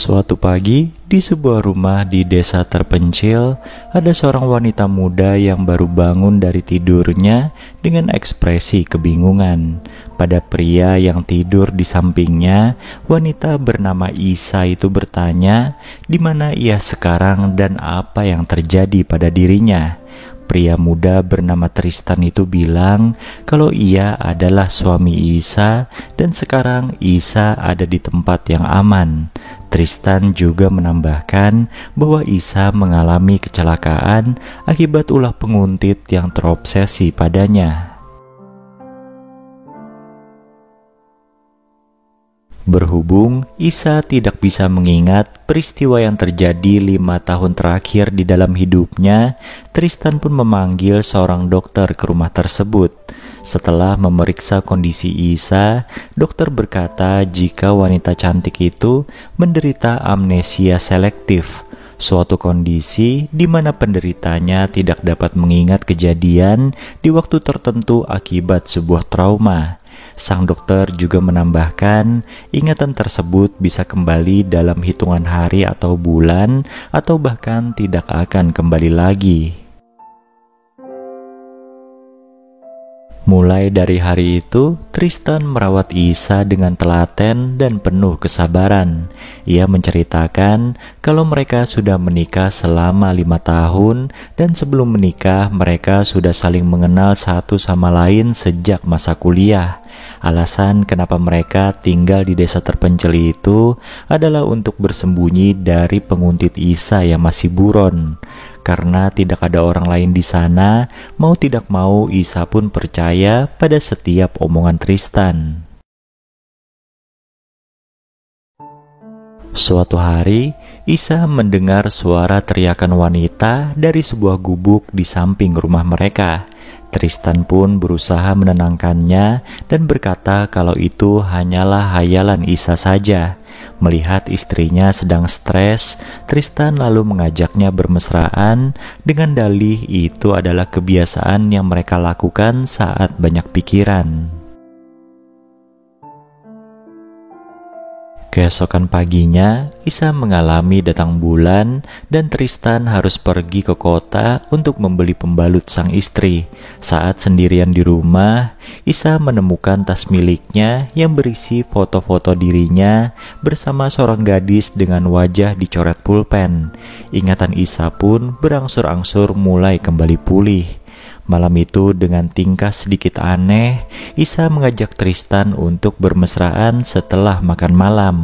Suatu pagi, di sebuah rumah di desa terpencil, ada seorang wanita muda yang baru bangun dari tidurnya dengan ekspresi kebingungan. Pada pria yang tidur di sampingnya, wanita bernama Isa itu bertanya, di mana ia sekarang dan apa yang terjadi pada dirinya. Pria muda bernama Tristan itu bilang kalau ia adalah suami Isa dan sekarang Isa ada di tempat yang aman. Tristan juga menambahkan bahwa Isa mengalami kecelakaan akibat ulah penguntit yang terobsesi padanya. Berhubung Isa tidak bisa mengingat peristiwa yang terjadi 5 tahun terakhir di dalam hidupnya, Tristan pun memanggil seorang dokter ke rumah tersebut. Setelah memeriksa kondisi Isa, dokter berkata jika wanita cantik itu menderita amnesia selektif, suatu kondisi di mana penderitanya tidak dapat mengingat kejadian di waktu tertentu akibat sebuah trauma. Sang dokter juga menambahkan, ingatan tersebut bisa kembali dalam hitungan hari atau bulan, atau bahkan tidak akan kembali lagi. Mulai dari hari itu, Tristan merawat Isa dengan telaten dan penuh kesabaran. Ia menceritakan kalau mereka sudah menikah selama 5 tahun dan sebelum menikah mereka sudah saling mengenal satu sama lain sejak masa kuliah. Alasan kenapa mereka tinggal di desa terpencil itu adalah untuk bersembunyi dari penguntit Isa yang masih buron. Karena tidak ada orang lain di sana, mau tidak mau Isa pun percaya pada setiap omongan Tristan. Suatu hari, Isa mendengar suara teriakan wanita dari sebuah gubuk di samping rumah mereka. Tristan pun berusaha menenangkannya dan berkata kalau itu hanyalah hayalan Isa saja. Melihat istrinya sedang stres, Tristan lalu mengajaknya bermesraan dengan dalih itu adalah kebiasaan yang mereka lakukan saat banyak pikiran. Keesokan paginya, Isa mengalami datang bulan dan Tristan harus pergi ke kota untuk membeli pembalut sang istri. Saat sendirian di rumah, Isa menemukan tas miliknya yang berisi foto-foto dirinya bersama seorang gadis dengan wajah dicoret pulpen. Ingatan Isa pun berangsur-angsur mulai kembali pulih. Malam itu dengan tingkah sedikit aneh, Isa mengajak Tristan untuk bermesraan setelah makan malam.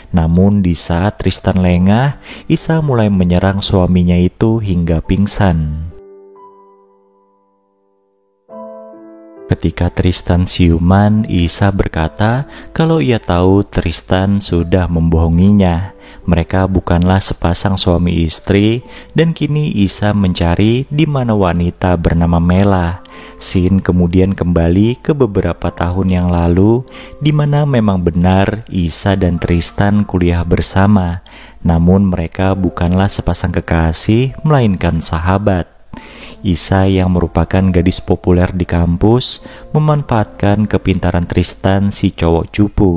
Namun di saat Tristan lengah, Isa mulai menyerang suaminya itu hingga pingsan. Ketika Tristan siuman, Isa berkata kalau ia tahu Tristan sudah membohonginya. Mereka bukanlah sepasang suami istri dan kini Isa mencari di mana wanita bernama Mela. Scene kemudian kembali ke beberapa tahun yang lalu di mana memang benar Isa dan Tristan kuliah bersama. Namun mereka bukanlah sepasang kekasih melainkan sahabat. Isa yang merupakan gadis populer di kampus memanfaatkan kepintaran Tristan si cowok cupu.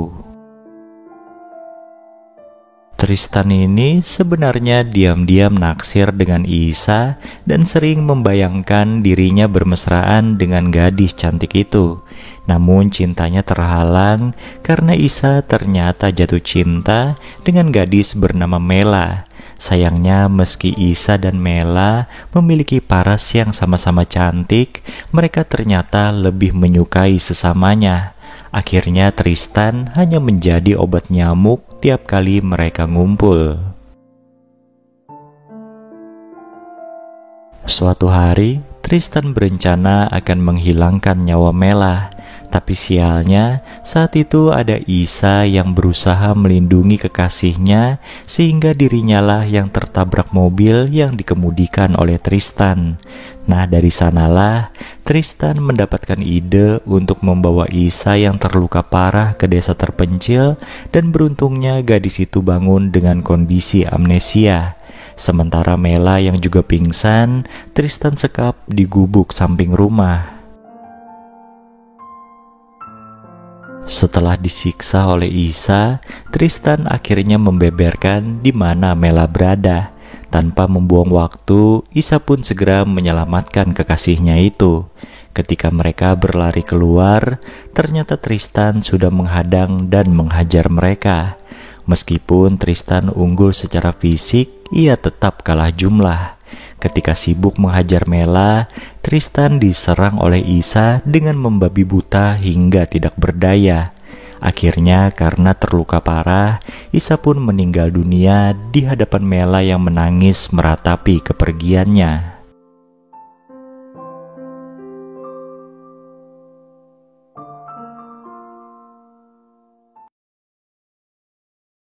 Tristan ini sebenarnya diam-diam naksir dengan Isa dan sering membayangkan dirinya bermesraan dengan gadis cantik itu. Namun cintanya terhalang karena Isa ternyata jatuh cinta dengan gadis bernama Mela. Sayangnya meski Isa dan Mela memiliki paras yang sama-sama cantik, mereka ternyata lebih menyukai sesamanya. Akhirnya Tristan hanya menjadi obat nyamuk tiap kali mereka ngumpul. Suatu hari, Tristan berencana akan menghilangkan nyawa Mela. Tapi sialnya, saat itu ada Isa yang berusaha melindungi kekasihnya sehingga dirinya lah yang tertabrak mobil yang dikemudikan oleh Tristan. Nah, dari sanalah Tristan mendapatkan ide untuk membawa Isa yang terluka parah ke desa terpencil dan beruntungnya gadis itu bangun dengan kondisi amnesia. Sementara Mela yang juga pingsan, Tristan sekap di gubuk samping rumah. Setelah disiksa oleh Isa, Tristan akhirnya membeberkan di mana Mela berada. Tanpa membuang waktu, Isa pun segera menyelamatkan kekasihnya itu. Ketika mereka berlari keluar, ternyata Tristan sudah menghadang dan menghajar mereka. Meskipun Tristan unggul secara fisik, ia tetap kalah jumlah. Ketika sibuk menghajar Mela, Tristan diserang oleh Isa dengan membabi buta hingga tidak berdaya. Akhirnya karena terluka parah, Isa pun meninggal dunia di hadapan Mela yang menangis meratapi kepergiannya.